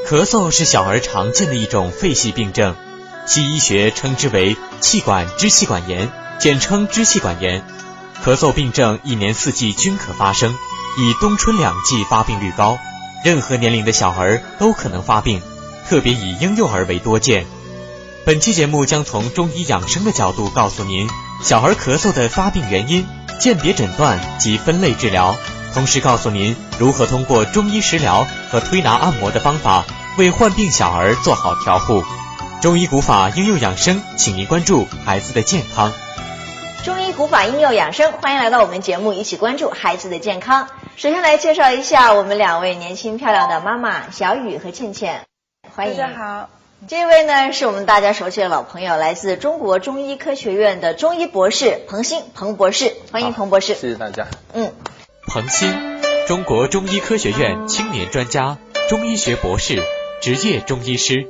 咳嗽是小儿常见的一种肺系病症，西医学称之为气管支气管炎，简称支气管炎。咳嗽病症一年四季均可发生，以冬春两季发病率高，任何年龄的小儿都可能发病，特别以婴幼儿为多见。本期节目将从中医养生的角度告诉您小儿咳嗽的发病原因、鉴别诊断及分类治疗，同时告诉您如何通过中医食疗和推拿按摩的方法为患病小儿做好调护。中医古法婴幼养生，请您关注孩子的健康。中医古法婴幼养生，欢迎来到我们节目，一起关注孩子的健康。首先来介绍一下我们两位年轻漂亮的妈妈小雨和倩倩，欢迎。大家好。这位呢是我们大家熟悉的老朋友，来自中国中医科学院的中医博士彭鑫彭博士，欢迎彭博士。谢谢大家。彭鑫，中国中医科学院青年专家，中医学博士，职业中医师，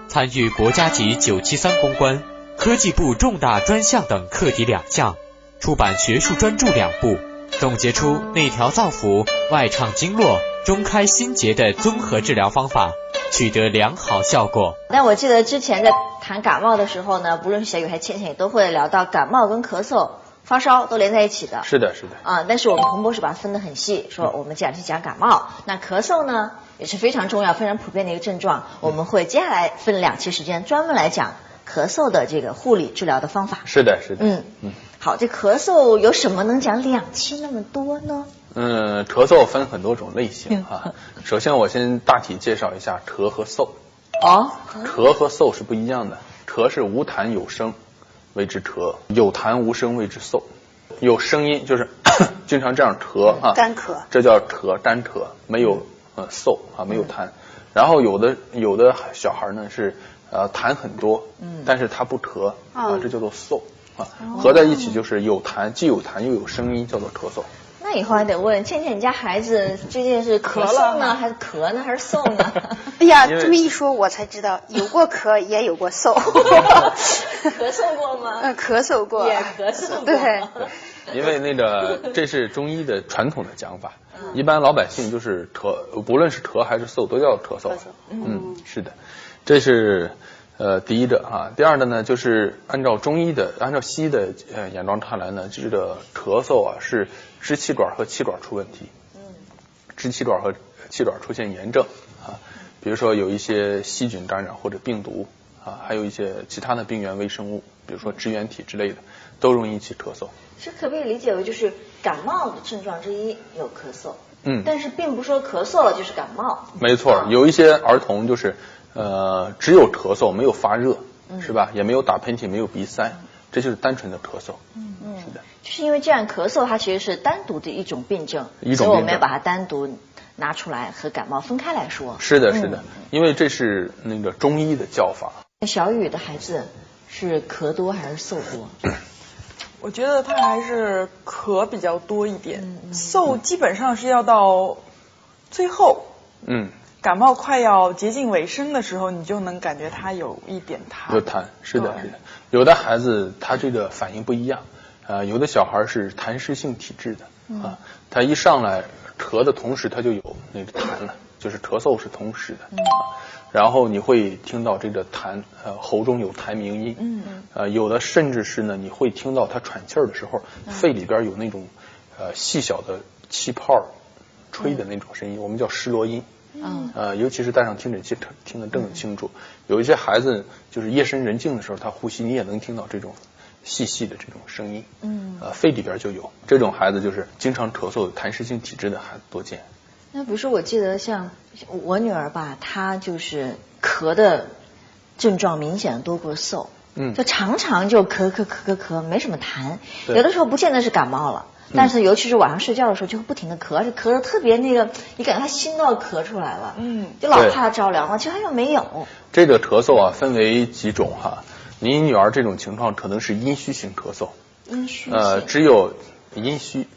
参与国家级973攻关、科技部重大专项等课题2项，出版学术专著2部，总结出内调脏腑、外畅经络、中开心结的综合治疗方法，取得良好效果。但我记得之前在谈感冒的时候呢，不论是小雨还是倩倩，也都会聊到感冒跟咳嗽、发烧都连在一起的。是的，是的。但是我们彭博士把它分得很细，说我们这两期讲感冒，那咳嗽呢也是非常重要、非常普遍的一个症状。我们会接下来分2期时间专门来讲咳嗽的这个护理治疗的方法。是的，是的。好，这咳嗽有什么能讲2期那么多呢？咳嗽分很多种类型啊。首先我先大体介绍一下咳和嗽。咳和嗽是不一样的。咳是无痰有声谓之咳，有痰无声谓之嗽。有声音就是经常这样咳啊，干咳，这叫咳，单咳，没有嗽啊，没有痰。然后有的小孩呢是痰很多，但是他不咳啊，这叫做嗽啊。合在一起就是有痰，既有痰又有声音，叫做咳嗽。那以后还得问倩倩，你家孩子最近是咳嗽呢，还是咳呢，还是嗽呢？哎呀，这么一说，我才知道有过咳，也有过嗽。咳嗽过吗？咳嗽过，也咳嗽过。对，因为这是中医的传统的讲法，一般老百姓就是咳，不论是咳还是嗽，都叫咳嗽。是的，这是第一个啊。第二的呢，就是按照西医的眼光看来呢，这个咳嗽啊是支气管和气管出问题，支气管和气管出现炎症啊，比如说有一些细菌感染或者病毒啊，还有一些其他的病原微生物，比如说支原体之类的，都容易引起咳嗽。是可不可以理解为就是感冒的症状之一有咳嗽？但是并不说咳嗽了就是感冒。没错，有一些儿童就是只有咳嗽没有发热，是吧？也没有打喷嚏，没有鼻塞，这就是单纯的咳嗽。是的。就是因为这样咳嗽它其实是单独的一种病症，所以我们要把它单独拿出来和感冒分开来说。是的，是的，因为这是那个中医的叫法。小雨的孩子是咳多还是嗽多？我觉得他还是咳比较多一点，嗽基本上是要到最后，感冒快要接近尾声的时候，你就能感觉他有一点痰。有痰，是的，是的。有的孩子他这个反应不一样，有的小孩是痰湿性体质的啊，他一上来咳的同时他就有那个痰了，就是咳嗽是同时的然后你会听到这个痰喉中有痰鸣音，有的甚至是呢你会听到他喘气儿的时候，肺里边有那种细小的气泡吹的那种声音，我们叫湿罗音。尤其是戴上听诊器听得更清楚。有一些孩子就是夜深人静的时候，他呼吸你也能听到这种细细的这种声音。肺里边就有这种孩子，就是经常咳嗽、痰湿性体质的孩子多见。那比如说，我记得像我女儿吧，她就是咳的症状明显多过嗽，就常常就咳，没什么痰，有的时候不见得是感冒了。但是尤其是晚上睡觉的时候就会不停的咳，而且咳得特别那个，你感觉他心都要咳出来了，就老怕他着凉了，其实他又没有。这个咳嗽啊分为几种哈，您女儿这种情况可能是阴虚型咳嗽，只有阴虚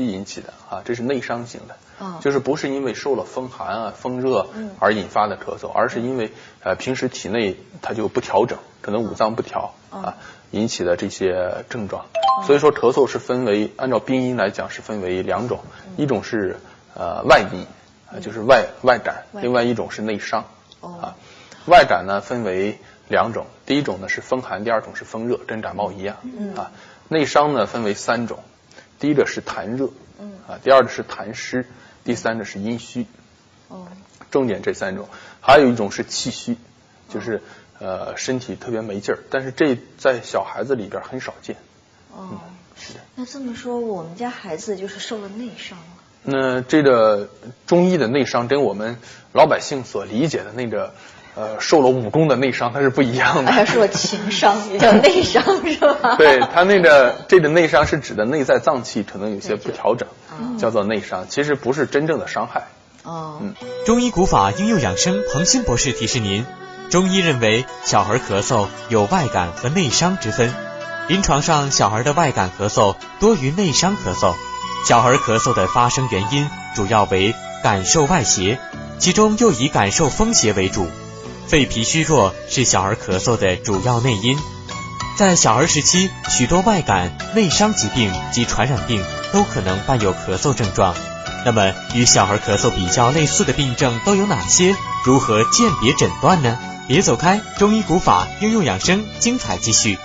引起的啊，这是内伤型的。就是不是因为受了风寒啊、风热而引发的咳嗽，而是因为平时体内它就不调整，可能五脏不调引起的这些症状。所以说咳嗽是分为，按照病因来讲是分为2种，一种是外因就是外感，另外一种是内伤。外感呢分为2种，第一种呢是风寒，第二种是风热，跟感冒一样。内伤呢分为3种，第一个是痰热，第二个是痰湿，第三个是阴虚。重点这3种，还有一种是气虚，就是身体特别没劲儿，但是这在小孩子里边很少见。是的。那这么说，我们家孩子就是受了内伤了。那这个中医的内伤跟我们老百姓所理解的那个受了武功的内伤它是不一样的。还说情伤叫内伤是吧？对，他这个内伤是指的内在脏器可能有些不调整，叫做内伤，其实不是真正的伤害。中医古法应用养生彭新博士提示您，中医认为小孩咳嗽有外感和内伤之分，临床上小孩的外感咳嗽多于内伤咳嗽，小孩咳嗽的发生原因主要为感受外邪，其中又以感受风邪为主。肺脾虚弱是小儿咳嗽的主要内因。在小儿时期，许多外感、内伤疾病及传染病都可能伴有咳嗽症状。那么，与小儿咳嗽比较类似的病症都有哪些？如何鉴别诊断呢？别走开，中医古法应用养生，精彩继续。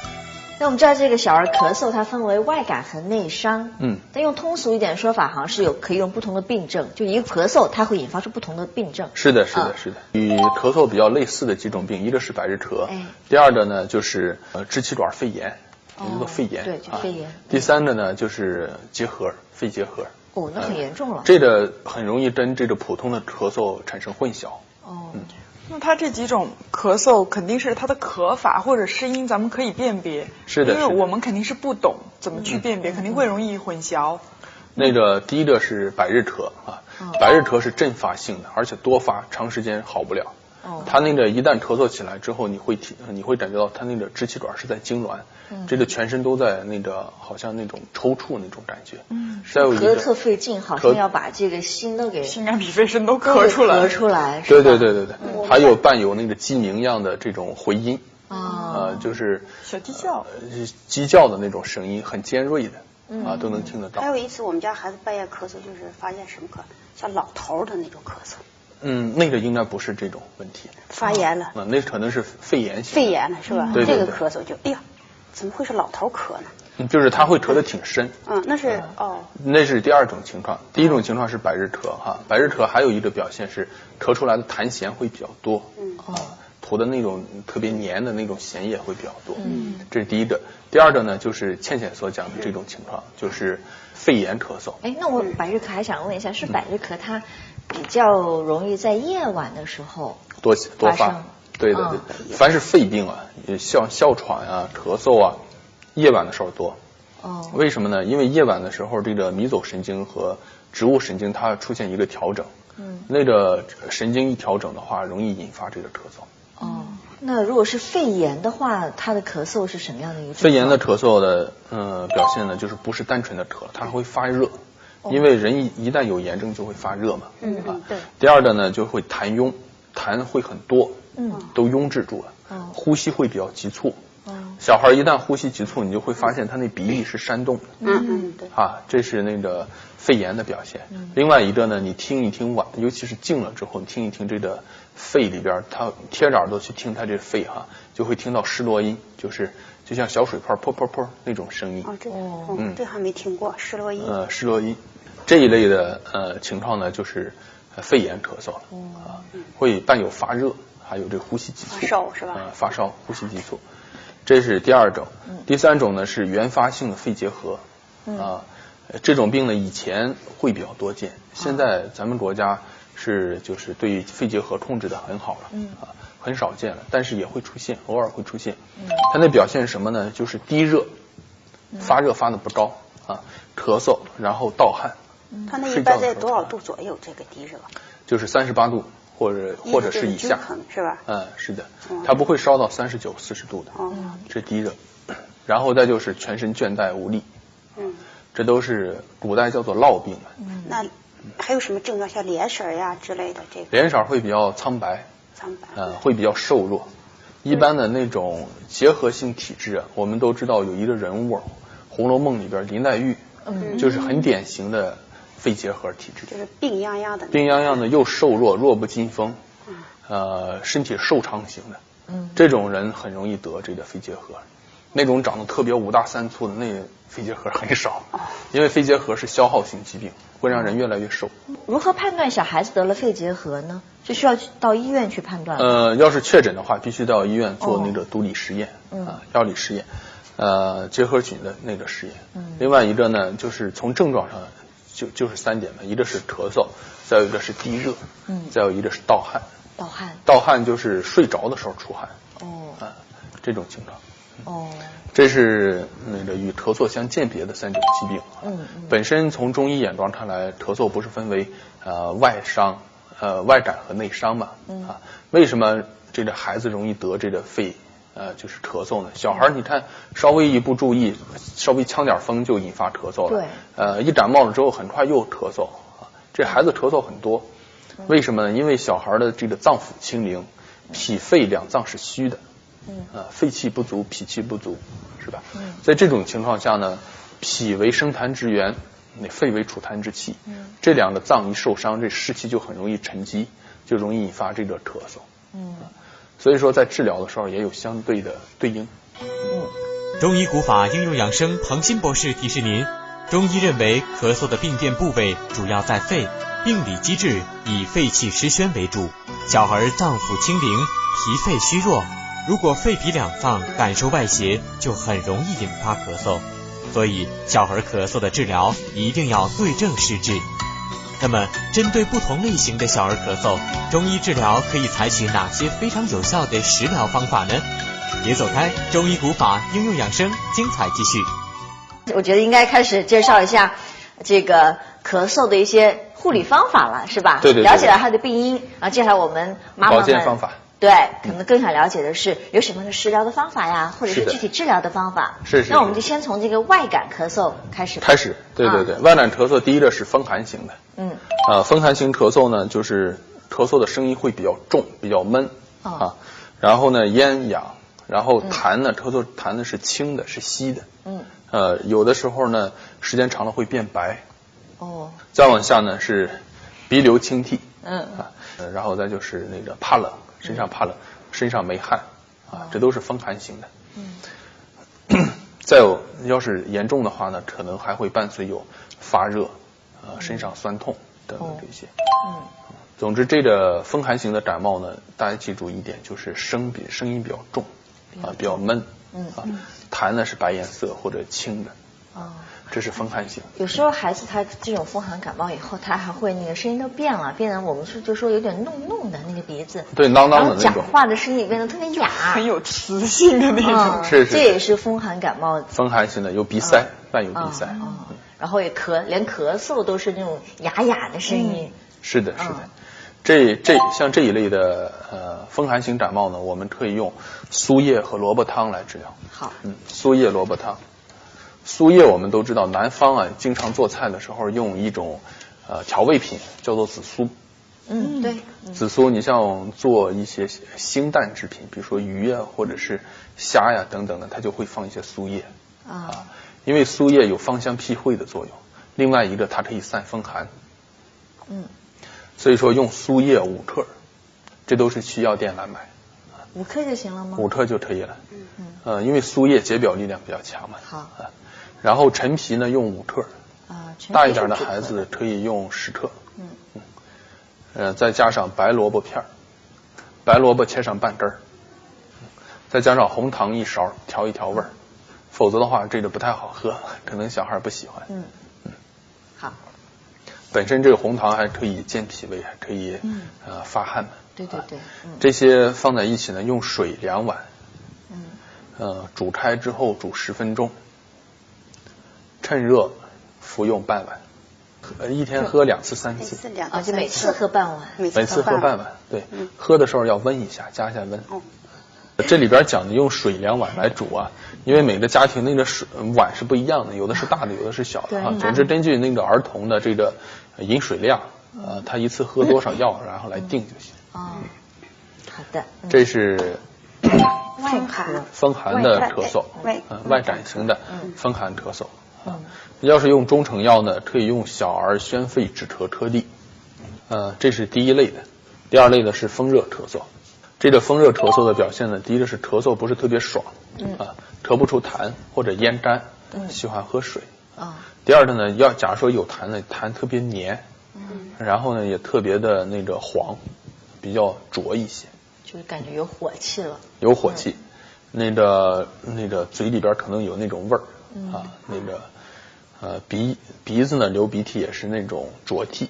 那我们知道这个小儿咳嗽它分为外感和内伤，但用通俗一点说法，好像是可以用不同的病症，就一个咳嗽它会引发出不同的病症。是的。与咳嗽比较类似的几种病，一个是百日咳，第二个呢就是支气管肺炎，叫做肺炎，对，就肺炎。第三个呢就是结核，肺结核。那很严重了。这个很容易跟这个普通的咳嗽产生混淆。那它这几种咳嗽肯定是它的咳法或者湿音，咱们可以辨别。是的，因为我们肯定是不懂怎么去辨别，肯定会容易混淆。那个第一个是百日咳百日咳是阵发性的，而且多发，长时间好不了。他那个一旦咳嗽起来之后，你会感觉到他那个支气管是在痉挛，这个全身都在那个好像那种抽搐那种感觉。再有一个咳得特费劲，好像要把这个心都给心肝脾肺肾都咳出来。对，还有伴有那个鸡鸣一样的这种回音就是小鸡叫，鸡叫的那种声音，很尖锐的都能听得到。还有一次我们家孩子半夜咳嗽，就是发现什么咳，像老头的那种咳嗽。那个应该不是这种问题，发炎了。那可能是肺炎型。肺炎了是吧？对，这个咳嗽就哎呀，怎么会是老头咳呢？就是他会咳得挺深。那是那是第二种情况，第一种情况是百日咳百日咳还有一个表现是咳出来的痰涎会比较多。吐的那种特别黏的那种涎液会比较多。这是第一个。第二个呢，就是倩倩所讲的这种情况，就是肺炎咳嗽。那我百日咳还想问一下，是百日咳它比较容易在夜晚的时候多发？对，凡是肺病像哮喘咳嗽夜晚的时候多。为什么呢？因为夜晚的时候，这个迷走神经和植物神经它出现一个调整。那个神经一调整的话，容易引发这个咳嗽。那如果是肺炎的话，它的咳嗽是什么样的一个？肺炎的咳嗽的表现呢，就是不是单纯的咳，它会发热。因为人一旦有炎症就会发热嘛。对。第二个呢，就会痰壅，痰会很多，都壅滞住了。呼吸会比较急促。小孩一旦呼吸急促，你就会发现他那鼻翼是扇动的。对。这是那个肺炎的表现。另外一个呢，你听一听尤其是静了之后，你听一听这个肺里边，他贴着耳朵去听他这肺就会听到湿啰音，就像小水泡噗噗噗那种声音。这还没听过湿啰音。湿啰音这一类的情况呢，就是肺炎咳嗽了。会伴有发热，还有这呼吸急促。发烧是吧？发烧，呼吸急促。这是第二种。第三种呢是原发性的肺结核。这种病呢以前会比较多见，现在咱们国家就是对肺结核控制的很好了。很少见了，但是也会出现，偶尔会出现。它的表现是什么呢？就是低热，发热发的不高咳嗽，然后盗汗。它那一般在多少度左右？这个低热就是38度或者是以下，是吧？是的，它不会烧到39、40度的。这低热，然后再就是全身倦怠无力。这都是古代叫做痨病。那还有什么症状？像脸色呀之类的？这个脸色会比较苍白。会比较瘦弱。一般的那种结核性体质我们都知道有一个人物，《红楼梦》里边林黛玉，就是很典型的肺结核体质，就是病怏怏的，病怏怏的又瘦弱，弱不禁风，身体瘦长型的，这种人很容易得这个肺结核。那种长得特别五大三粗的，那肺结核很少，因为肺结核是消耗性疾病，会让人越来越瘦。如何判断小孩子得了肺结核呢？是需要到医院去判断？要是确诊的话，必须到医院做那个毒理实验，药理实验，结核菌的那个实验。另外一个呢，就是从症状上就是3点嘛，一个是咳嗽，再有一个是低热，再有一个是盗汗。盗汗就是睡着的时候出汗。这种情况。这是那个与咳嗽相鉴别的3种疾病。本身从中医眼光看来，咳嗽不是分为外伤、外感和内伤嘛？为什么这个孩子容易得这个肺就是咳嗽呢？小孩你看稍微一不注意，稍微呛点风就引发咳嗽了。对。一感冒了之后很快又咳嗽这孩子咳嗽很多。为什么呢？因为小孩的这个脏腑清零，脾肺两脏是虚的。肺气不足，脾气不足，是吧？在这种情况下呢，脾为生痰之源，肺为储痰之器。这2个脏一受伤，这湿气就很容易沉积，就容易引发这个咳嗽。所以说在治疗的时候也有相对的对应。中医古法应用养生彭新博士提示您，中医认为咳嗽的病变部位主要在肺，病理机制以肺气湿宣为主。小孩脏腑清零，脾肺虚弱，如果肺脾两脏感受外邪，就很容易引发咳嗽。所以小孩咳嗽的治疗一定要对症施治。那么针对不同类型的小儿咳嗽，中医治疗可以采取哪些非常有效的食疗方法呢？别走开，中医古法应用养生，精彩继续。我觉得应该开始介绍一下这个咳嗽的一些护理方法了，是吧？对。了解了它的病因，然后介绍我们妈妈们保健方法。对，可能更想了解的是有什么样的食疗的方法呀，或者是具体治疗的方法。是。那我们就先从这个外感咳嗽开始。对。外感咳嗽第一个是风寒型的。风寒型咳嗽呢，就是咳嗽的声音会比较重，比较闷然后呢咽痒，然后痰呢，咳嗽痰呢是清的，是稀的。有的时候呢时间长了会变白。再往下呢是鼻流清涕。然后再就是那个怕冷。身上怕冷，身上没汗这都是风寒型的。再有要是严重的话呢，可能还会伴随有发热身上酸痛等等这些。总之这个风寒型的感冒呢，大家记住一点，就是声音比较重比较闷痰呢是白颜色或者青的这是风寒型。有时候孩子他这种风寒感冒以后，他还会那个声音都变了，变成我们就说有点弄的那个鼻子，对，囔囔的那种，讲话的声音也变得特别哑，很有磁性的那种。是。这也是风寒感冒。风寒型的有鼻塞，伴有鼻塞。然后也连咳嗽都是那种哑的声音。是的。像这一类的风寒型感冒呢，我们可以用苏叶和萝卜汤来治疗。好。苏叶萝卜汤。苏叶我们都知道，南方经常做菜的时候用一种调味品叫做紫苏。对。紫苏你像做一些清淡制品，比如说鱼或者是虾等等的，它就会放一些苏叶因为苏叶有芳香辟秽的作用，另外一个它可以散风寒。所以说用苏叶5克，这都是去药店来买。5克就行了吗？ 5克就可以了。因为苏叶解表力量比较强嘛。好。然后陈皮呢用5克大一点的孩子可以用10克。再加上白萝卜片，白萝卜切上半根再加上红糖1勺调一调味儿，否则的话这个不太好喝，可能小孩不喜欢。好。本身这个红糖还可以健脾胃，还可以发汗嘛。对。这些放在一起呢，用水2碗。煮开之后煮10分钟，趁热服用半碗，一天喝2次3次。就每次喝半碗。每次喝半碗，对。喝的时候要温一下，加一下温。这里边讲的用水2碗来煮因为每个家庭那个水碗是不一样的，有的是大的，有的是小的总之根据那个儿童的这个饮水量他一次喝多少药，然后来定就行。好的。这是风寒的咳嗽，外感型的风寒咳嗽要是用中成药呢，可以用小儿宣肺止咳车地，这是第一类的。第二类的是风热咳嗽。这个风热咳嗽的表现呢，第一个是咳嗽不是特别爽，咳不出痰或者咽干，喜欢喝水。第二个呢，假如说有痰呢，痰特别黏，然后呢也特别的那个黄，比较浊一些，就是感觉有火气了。有火气，那个嘴里边可能有那种味儿，鼻子呢流鼻涕也是那种浊涕，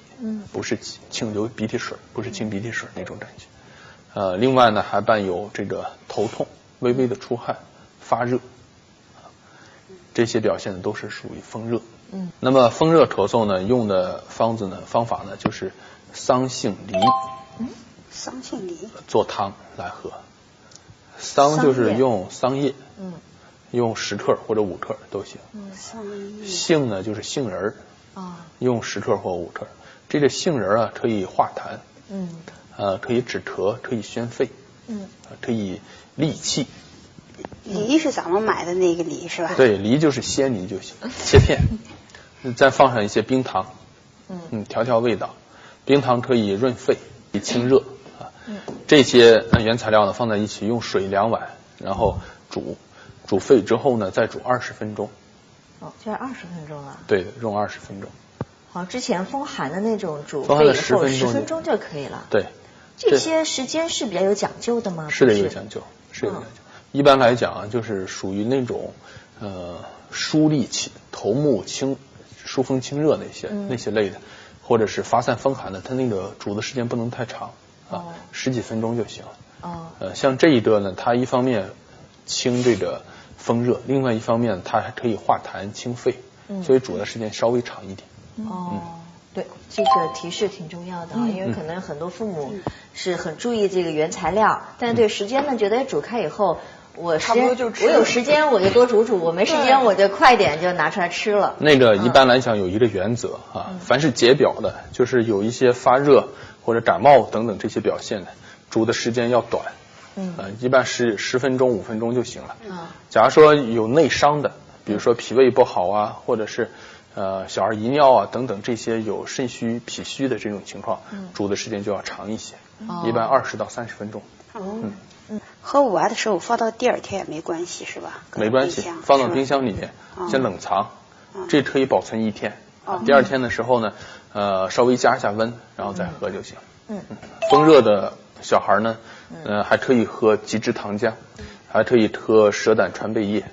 不是清流鼻涕水，不是清鼻涕水那种感觉。另外呢还伴有这个头痛、微微的出汗、发热，这些表现都是属于风热。那么风热咳嗽呢，用的方法呢就是桑杏梨。桑杏梨做汤来喝。桑就是用桑叶，用10克或者5克都行。杏呢就是杏仁儿，用10克或5克。这个杏仁啊可以化痰，可以止咳，可以宣肺，可以利气。梨是咱们买的那个梨是吧？对，梨就是鲜梨就行，切片，再放上一些冰糖，调味道。冰糖可以润肺，清热。这些原材料呢放在一起，用水2碗，然后煮沸之后呢，再煮20分钟。就要20分钟了。对，用20分钟。好，之前风寒的那种煮沸以后10分钟就可以了。对，这些时间是比较有讲究的吗？是的，有讲究，是有讲究。一般来讲啊，就是属于那种疏利气、头目清、疏风清热那些类的，或者是发散风寒的，它那个煮的时间不能太长。10几分钟就行了。像这一个呢，它一方面清这个风热，另外一方面它还可以化痰清肺，所以煮的时间稍微长一点。对，这个提示挺重要的，因为可能很多父母是很注意这个原材料，但是对时间呢，觉得煮开以后，我有时间我就多煮，我没时间我就快点就拿出来吃了。那个一般来讲有一个原则凡是解表的，就是有一些发热或者感冒等等这些表现的，煮的时间要短，一般10分钟5分钟就行了。假如说有内伤的，比如说脾胃不好啊，或者是小儿遗尿啊等等这些有肾虚脾虚的这种情况，煮的时间就要长一些，一般20到30分钟。喝不完的时候放到第二天也没关系是吧？没关系，放到冰箱里面先冷藏，这可以保存1天。第二天的时候呢，稍微加一下温，然后再喝就行。风热的小孩呢，还可以喝极脂糖浆，还可以喝蛇胆川贝叶。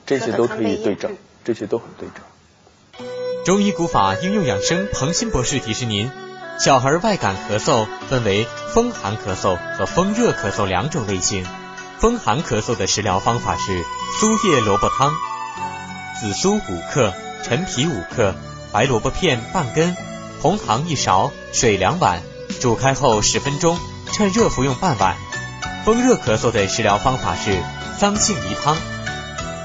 这些都可以对症，这些都很对症。中医古法应用养生，彭新博士提示您：小孩外感咳嗽分为风寒咳嗽和风热咳嗽2种类型。风寒咳嗽的食疗方法是苏叶萝卜汤，紫苏5克，陈皮5克，白萝卜片半根，红糖1勺，水2碗，煮开后10分钟，趁热服用半碗。风热咳嗽的食疗方法是桑杏梨汤，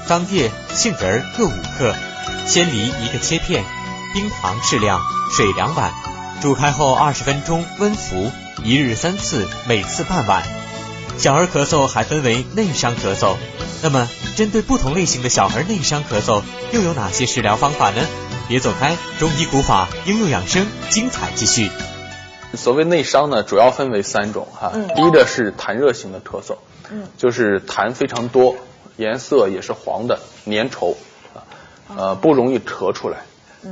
桑叶、杏仁各5克，鲜梨1个切片，冰糖适量，水2碗，煮开后20分钟温服，1日3次，每次半碗。小儿咳嗽还分为内伤咳嗽，那么针对不同类型的小孩内伤咳嗽又有哪些食疗方法呢？别走开，中医古法应用养生，精彩继续。所谓内伤呢，主要分为3种第一个是痰热型的咳嗽，就是痰非常多，颜色也是黄的，粘稠，不容易咳出来。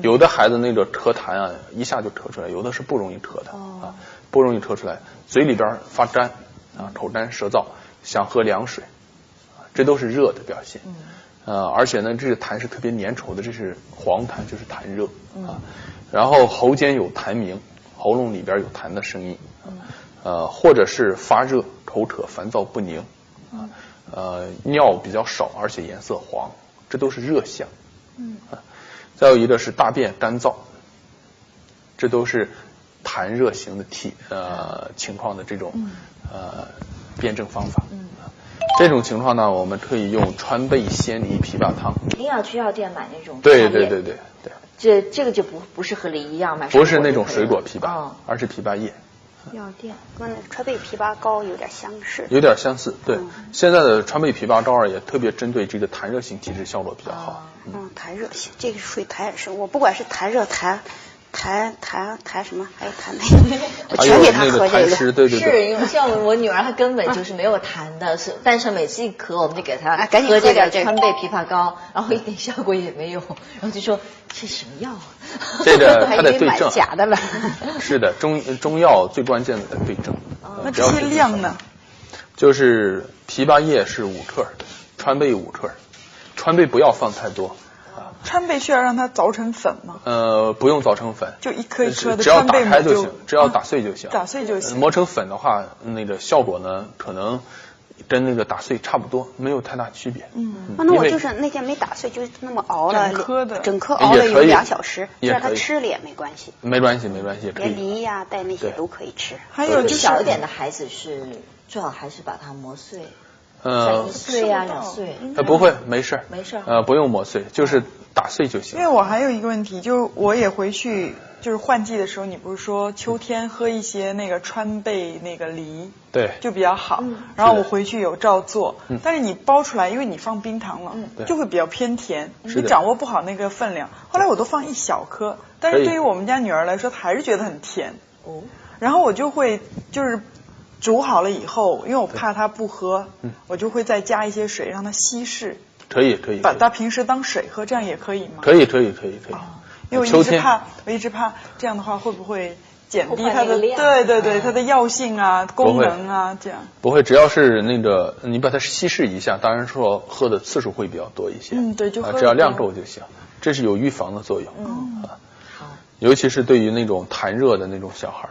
有的孩子那个咳痰一下就咳出来，有的是不容易咳的不容易咳出来，嘴里边发干口干舌燥，想喝凉水，这都是热的表现。而且呢，这个痰是特别粘稠的，这是黄痰，就是痰热然后喉间有痰鸣，喉咙里边有痰的声音，或者是发热、口渴、烦躁不宁，尿比较少，而且颜色黄，这都是热象。再有一个是大便干燥，这都是痰热型的情况的这种辩证方法。这种情况呢，我们可以用川贝鲜梨枇杷汤。一定要去药店买那种。对。这个就不是和梨一样买，不是那种水果枇杷，而是枇杷叶药店跟那川贝枇杷膏有点相似。有点相似，对。现在的川贝枇杷膏也特别针对这个痰热性体质效果比较好。痰热性，这个属于痰热，我不管是痰热痰什么，还有痰那个，我全给他喝这个。对，是因为像我女儿，她根本就是没有痰的，但是每次一咳，我们就给她喝这个川贝枇杷膏，然后一点效果也没有，然后就说这什么药啊？这个它得对症，假的了。是的，中药最关键的得对症。那这些量呢？就是枇杷叶是5克，川贝5克，川贝不要放太多。川贝需要让它凿成粉吗？不用凿成粉，就一颗一颗的，只要打开就行，只要打碎就行。打碎就行。磨成粉的话，那个效果呢，可能跟那个打碎差不多，没有太大区别。那我就是那天没打碎，就那么熬了整颗熬了有2小时，让它吃了也没关系。没关系，连梨呀、带那些都可以吃。还有就是小一点的孩子是最好还是把它磨碎。1岁啊2岁。不会，没事。不用磨碎，就是打碎就行。因为我还有一个问题，就是我也回去，就是换季的时候，你不是说秋天喝一些那个川贝那个梨，对，就比较好。然后我回去有照做，但是你包出来，因为你放冰糖了，就会比较偏甜，你掌握不好那个分量。后来我都放1小颗，但是对于我们家女儿来说，她还是觉得很甜。然后我就会就是煮好了以后，因为我怕她不喝，我就会再加一些水让她稀释。可以。把它平时当水喝，这样也可以吗？可以。因为我一直怕这样的话会不会减低它的对它的药性啊、功能啊这样。不会，只要是那个你把它稀释一下，当然说喝的次数会比较多一些。对，就只要量够就行，这是有预防的作用。尤其是对于那种痰热的那种小孩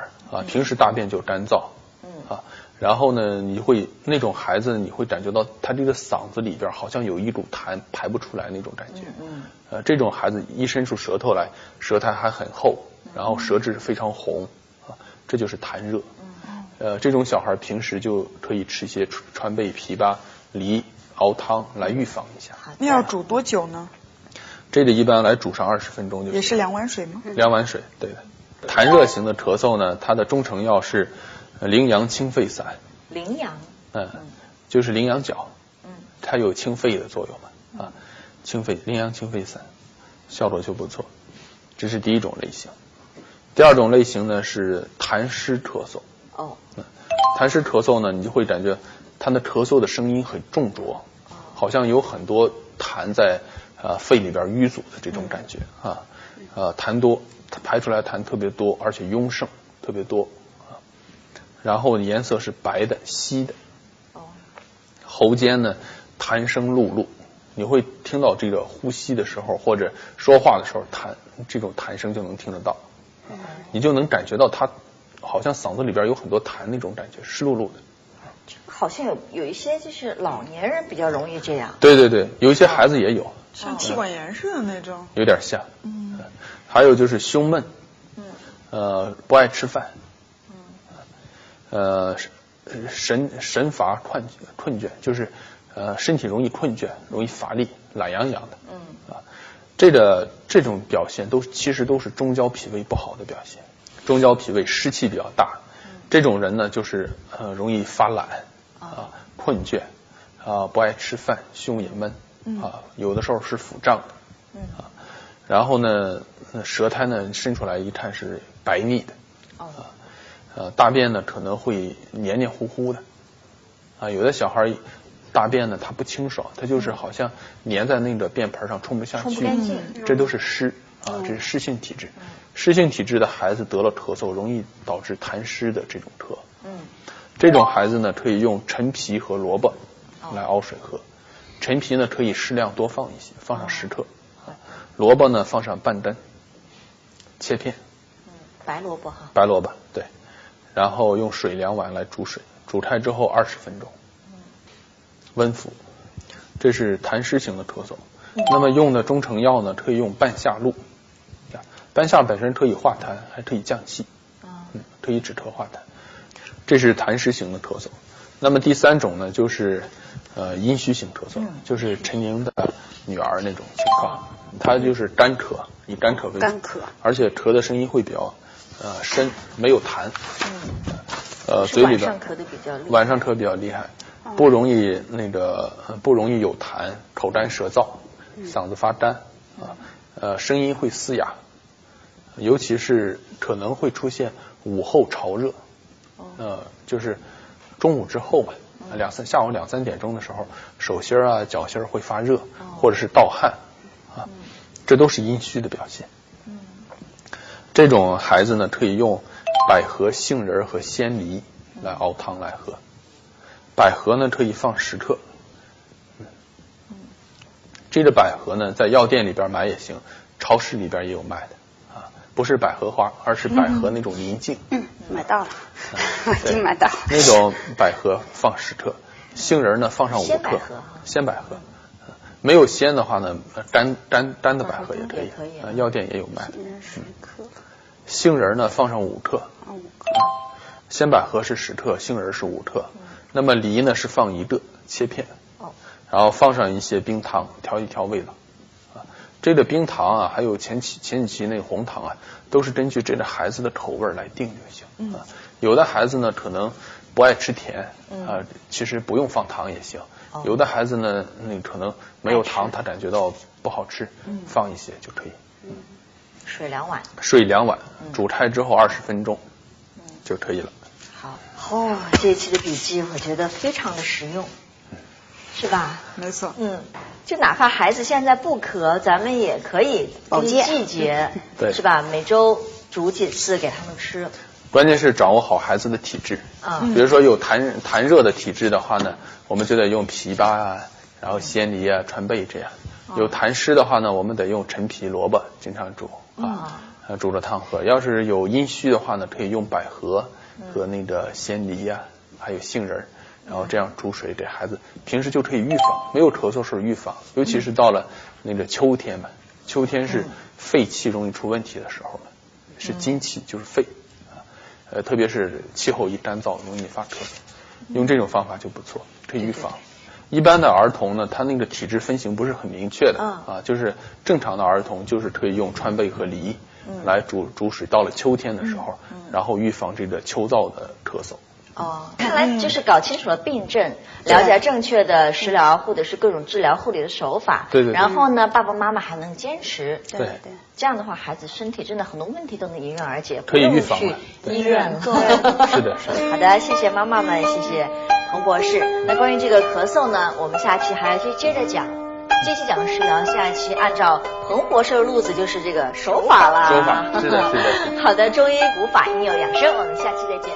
平时大便就干燥。然后呢，那种孩子你会感觉到他这个嗓子里边好像有一股痰排不出来那种感觉。这种孩子一伸出舌头来，舌苔还很厚，然后舌质非常红这就是痰热。这种小孩平时就可以吃些川贝、枇杷、梨熬汤来预防一下。那要煮多久呢？这个一般来煮上20分钟就行。也是2碗水吗？2碗水，对的。痰热型的咳嗽呢，它的中成药是羚羊清肺散。羚羊，就是羚羊角，它有清肺的作用嘛，清肺，羚羊清肺散，效果就不错。这是第一种类型。第二种类型呢是痰湿咳嗽。痰湿咳嗽呢，你就会感觉它的咳嗽的声音很重浊，好像有很多痰在肺里边淤阻的这种感觉痰多，它排出来痰特别多，而且壅盛特别多。然后颜色是白的、稀的。喉间呢，痰声辘辘，你会听到这个呼吸的时候或者说话的时候，这种痰声就能听得到。你就能感觉到他好像嗓子里边有很多痰那种感觉，湿漉漉的。好像有一些就是老年人比较容易这样。对，有一些孩子也有，像气管炎似的那种。有点像。还有就是胸闷，不爱吃饭。神乏困倦，就是身体容易困倦，容易乏力，懒洋洋的。这种表现其实都是中焦脾胃不好的表现。中焦脾胃湿气比较大，这种人呢就是容易发懒困倦不爱吃饭，胸也闷有的时候是腹胀的然后呢舌苔呢伸出来一看是白腻的大便呢可能会黏黏糊糊的有的小孩大便呢它不清爽，它就是好像粘在那个便盆上冲不下去，这都是湿这是湿性体质。湿性体质的孩子得了咳嗽，容易导致痰湿的这种咳。这种孩子呢可以用陈皮和萝卜来熬水喝。陈皮呢可以适量多放一些，放上10克。萝卜呢放上半根，切片。白萝卜白萝卜对。然后用水2碗来煮水，煮开之后20分钟，温服。这是痰湿型的咳嗽。那么用的中成药呢，可以用半夏露。半夏本身可以化痰，还可以降气，可以止咳化痰。这是痰湿型的咳嗽。那么第3种呢，就是阴虚型咳嗽，就是陈宁的女儿那种情况，她就是干咳，以干咳为主，而且咳的声音会比较深，没有痰。嘴里的晚上咳得比较厉害，晚上咳比较厉害，不容易不容易有痰，口干舌燥，嗓子发干声音会嘶哑，尤其是可能会出现午后潮热，就是中午之后吧，下午2、3点钟的时候，手心啊、脚心会发热，或者是盗汗这都是阴虚的表现。这种孩子呢，可以用百合、杏仁和鲜梨来熬汤来喝。百合呢，可以放10克。这个百合呢，在药店里边买也行，超市里边也有卖的不是百合花，而是百合那种泥茎。买到了，已经买到。那种百合放10克，杏仁呢放上5克。鲜百合。没有鲜的话呢，干的百合也可以，药店也有卖。杏仁呢放上5克。鲜百合是10克，杏仁是5克。那么梨呢是放1个，切片。然后放上一些冰糖，调一调味道。这个冰糖还有前几期那个红糖都是根据这个孩子的口味来定就行。有的孩子呢可能不爱吃甜，其实不用放糖也行。有的孩子呢，可能没有糖，他感觉到不好吃，放一些就可以。水2碗。水2碗，煮开之后20分钟就可以了。好，这一期的笔记我觉得非常的实用。是吧？没错。就哪怕孩子现在不咳，咱们也可以季节，对，是吧？每周煮几次给他们吃。关键是掌握好孩子的体质。比如说有痰热的体质的话呢，我们就得用枇杷然后鲜梨川贝这样。有痰湿的话呢，我们得用陈皮、萝卜经常煮煮着汤喝。要是有阴虚的话呢，可以用百合和那个鲜梨还有杏仁。然后这样煮水给孩子，平时就可以预防，没有咳嗽时候预防，尤其是到了那个秋天嘛，秋天是肺气容易出问题的时候，是金气就是肺特别是气候一干燥容易发咳嗽，用这种方法就不错，可以预防。一般的儿童呢，他那个体质分型不是很明确的就是正常的儿童就是可以用川贝和梨来煮水，到了秋天的时候，然后预防这个秋燥的咳嗽。看来就是搞清楚了病症，了解正确的食疗或者是各种治疗护理的手法。对。然后呢，爸爸妈妈还能坚持。对。这样的话，孩子身体真的很多问题都能迎刃而解，可以预防去医院。是的。好的，谢谢妈妈们，谢谢彭博士。那关于这个咳嗽呢，我们下期还要去接着讲。这期讲的食疗，下一期按照彭博士的路子就是这个手法啦。手法，是的。好的，中医古法应有养生，我们下期再见。